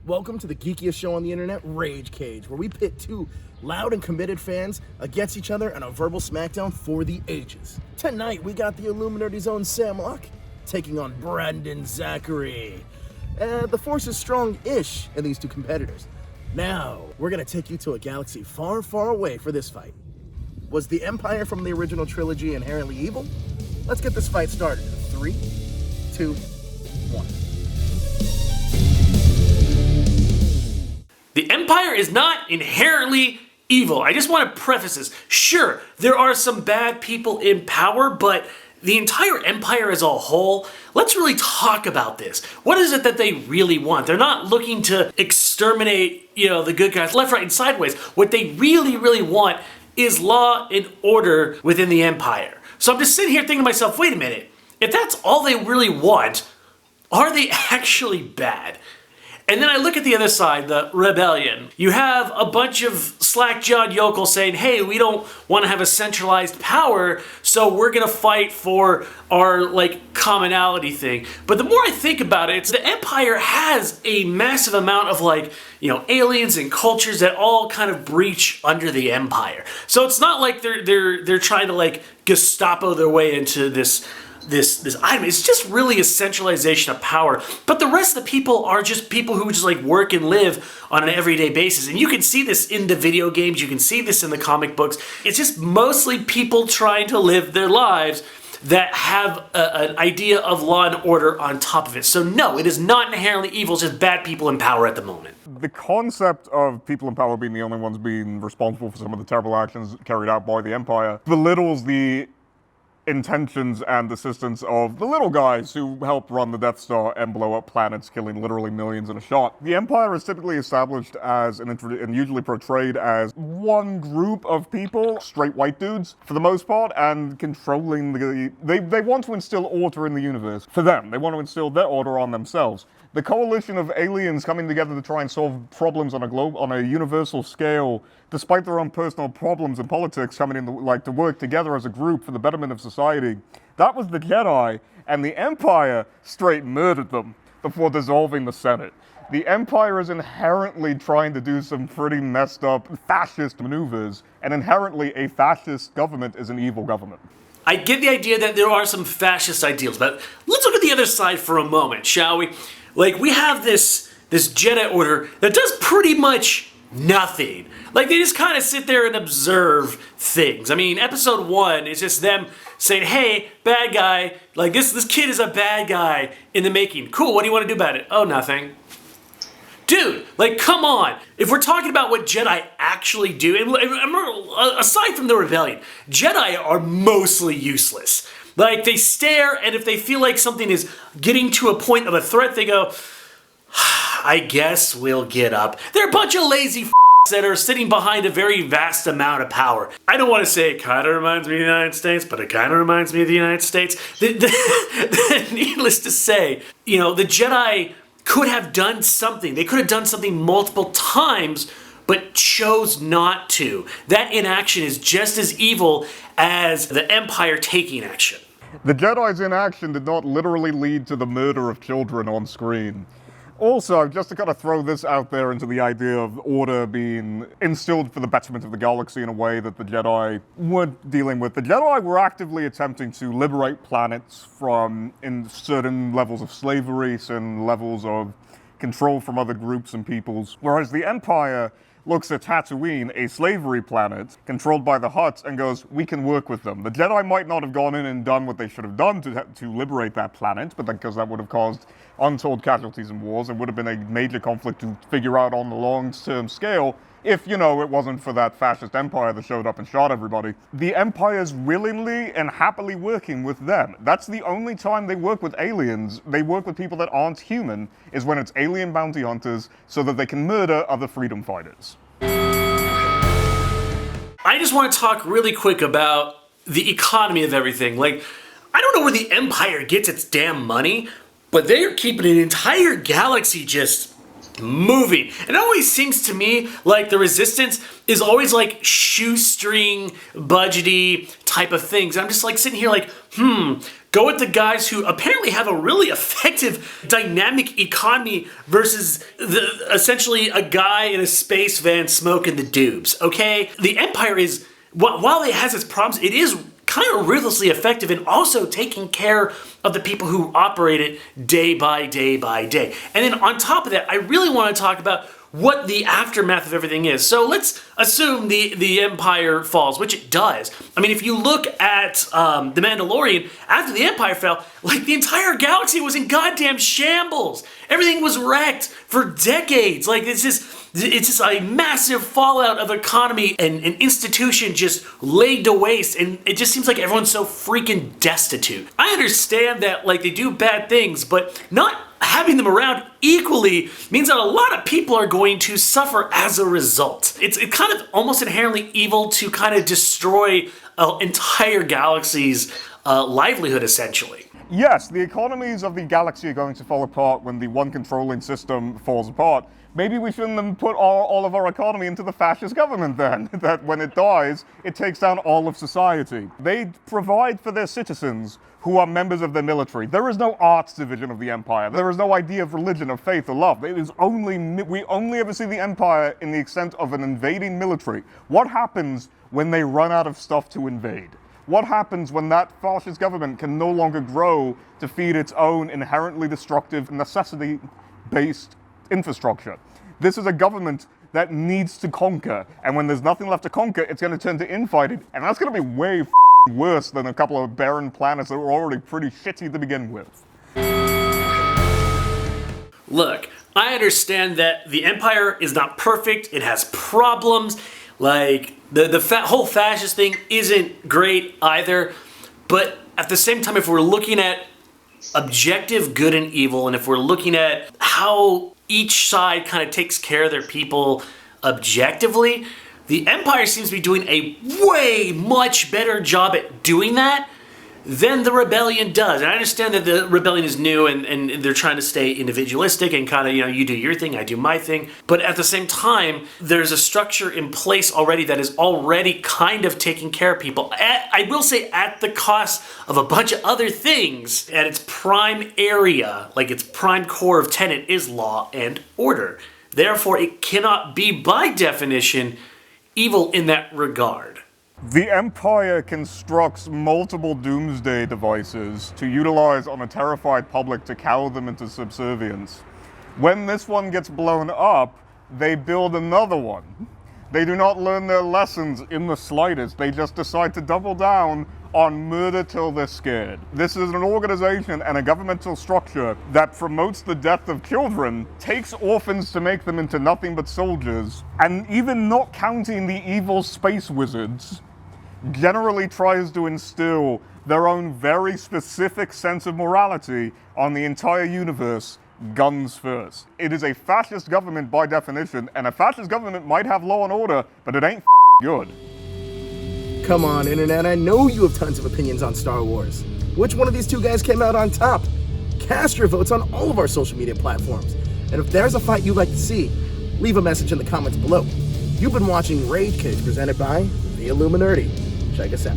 Welcome to the geekiest show on the internet, Rage Cage, where we pit two loud and committed fans against each other in a verbal smackdown for the ages. Tonight, we got the Illuminerdi's own Samlock taking on Brandon Zachary. The force is strong-ish in these two competitors. Now, we're gonna take you to a galaxy far, far away for this fight. Was the Empire from the original trilogy inherently evil? Let's get this fight started. 3, 2, 1. The Empire is not inherently evil. I just want to preface this. Sure, there are some bad people in power, but the entire Empire as a whole, let's really talk about this. What is it that they really want? They're not looking to exterminate, the good guys left, right, and sideways. What they really, really want is law and order within the Empire. So I'm just sitting here thinking to myself, wait a minute, if that's all they really want, are they actually bad? And then I look at the other side, the rebellion. You have a bunch of slack-jawed yokels saying, hey, we don't want to have a centralized power, so we're going to fight for our, commonality thing. But the more I think about it, the Empire has a massive amount of, aliens and cultures that all kind of breach under the Empire. So it's not like they're trying to, Gestapo their way into this item. It's just really a centralization of power. But the rest of the people are just people who just work and live on an everyday basis. And you can see this in the video games, you can see this in the comic books. It's just mostly people trying to live their lives that have an idea of law and order on top of it. So no, it is not inherently evil, it's just bad people in power at the moment. The concept of people in power being the only ones being responsible for some of the terrible actions carried out by the Empire belittles the intentions and assistance of the little guys who help run the Death Star and blow up planets, killing literally millions in a shot. The Empire is typically established as and usually portrayed as one group of people, straight white dudes for the most part, and controlling they want to instill order in the universe. For them, they want to instill their order on themselves. The coalition of aliens coming together to try and solve problems on a universal scale, despite their own personal problems and politics, coming in to work together as a group for the betterment of society. That was the Jedi, and the Empire straight murdered them before dissolving the Senate. The Empire is inherently trying to do some pretty messed up fascist maneuvers, and inherently a fascist government is an evil government. I get the idea that there are some fascist ideals, but let's look at the other side for a moment, shall we? We have this Jedi Order that does pretty much nothing. They just kind of sit there and observe things. I mean, episode 1 is just them saying, hey, bad guy, this kid is a bad guy in the making. Cool, what do you want to do about it? Oh, nothing. Dude, come on. If we're talking about what Jedi actually do, and aside from the rebellion, Jedi are mostly useless. They stare, and if they feel like something is getting to a point of a threat, they go, I guess we'll get up. They're a bunch of lazy f***s that are sitting behind a very vast amount of power. I don't want to say it kind of reminds me of the United States, but it kind of reminds me of the United States. Needless to say, the Jedi could have done something. They could have done something multiple times, but chose not to. That inaction is just as evil as the Empire taking action. The Jedi's inaction did not literally lead to the murder of children on screen. Also, just to kind of throw this out there into the idea of order being instilled for the betterment of the galaxy in a way that the Jedi weren't dealing with. The Jedi were actively attempting to liberate planets from in certain levels of slavery, certain levels of control from other groups and peoples, whereas the Empire looks at Tatooine, a slavery planet, controlled by the Hutts, and goes, we can work with them. The Jedi might not have gone in and done what they should have done to liberate that planet, but because that would have caused untold casualties and wars, and would have been a major conflict to figure out on the long-term scale, if, it wasn't for that fascist empire that showed up and shot everybody. The Empire's willingly and happily working with them. That's the only time they work with aliens. They work with people that aren't human, is when it's alien bounty hunters, so that they can murder other freedom fighters. I just want to talk really quick about the economy of everything. I don't know where the Empire gets its damn money, but they're keeping an entire galaxy just moving. And it always seems to me like the resistance is always like shoestring, budgety type of things. I'm just like sitting here like, go with the guys who apparently have a really effective dynamic economy versus essentially a guy in a space van smoking the doobs, okay? The Empire is, while it has its problems, it is kind of ruthlessly effective in also taking care of the people who operate it day by day by day. And then on top of that, I really want to talk about what the aftermath of everything is. So let's assume the Empire falls, which it does. I mean, if you look at The Mandalorian, after the Empire fell, like the entire galaxy was in goddamn shambles. Everything was wrecked for decades. Like it's just a massive fallout of economy and an institution just laid to waste, and it just seems like everyone's so freaking destitute. I understand that like they do bad things, but not having them around equally means that a lot of people are going to suffer as a result. It's kind of almost inherently evil to kind of destroy an entire galaxy's livelihood, essentially. Yes, the economies of the galaxy are going to fall apart when the one controlling system falls apart. Maybe we shouldn't have put all of our economy into the fascist government then, that when it dies, it takes down all of society. They provide for their citizens who are members of their military. There is no arts division of the Empire. There is no idea of religion, of faith, or love. It is we only ever see the Empire in the extent of an invading military. What happens when they run out of stuff to invade? What happens when that fascist government can no longer grow to feed its own inherently destructive, necessity-based infrastructure? This is a government that needs to conquer, and when there's nothing left to conquer, it's going to turn to infighting, and that's going to be way worse than a couple of barren planets that were already pretty shitty to begin with. Look, I understand that the Empire is not perfect, it has problems, like the whole fascist thing isn't great either, but at the same time, if we're looking at objective good and evil, and if we're looking at how each side kind of takes care of their people objectively, the Empire seems to be doing a way much better job at doing that than the Rebellion does. And I understand that the Rebellion is new and they're trying to stay individualistic and kind of, you do your thing, I do my thing. But at the same time, there's a structure in place already that is already kind of taking care of people. I will say at the cost of a bunch of other things. At its prime area, like its prime core of tenet, is law and order. Therefore, it cannot be, by definition, evil in that regard. The Empire constructs multiple doomsday devices to utilize on a terrified public to cower them into subservience. When this one gets blown up, they build another one. They do not learn their lessons in the slightest. They just decide to double down on murder till they're scared. This is an organization and a governmental structure that promotes the death of children, takes orphans to make them into nothing but soldiers, and even not counting the evil space wizards, generally tries to instill their own very specific sense of morality on the entire universe, guns first. It is a fascist government by definition, and a fascist government might have law and order, but it ain't good. Come on, Internet, I know you have tons of opinions on Star Wars. Which one of these two guys came out on top? Cast your votes on all of our social media platforms. And if there's a fight you'd like to see, leave a message in the comments below. You've been watching Rage Cage presented by the Illuminerdi. Check us out.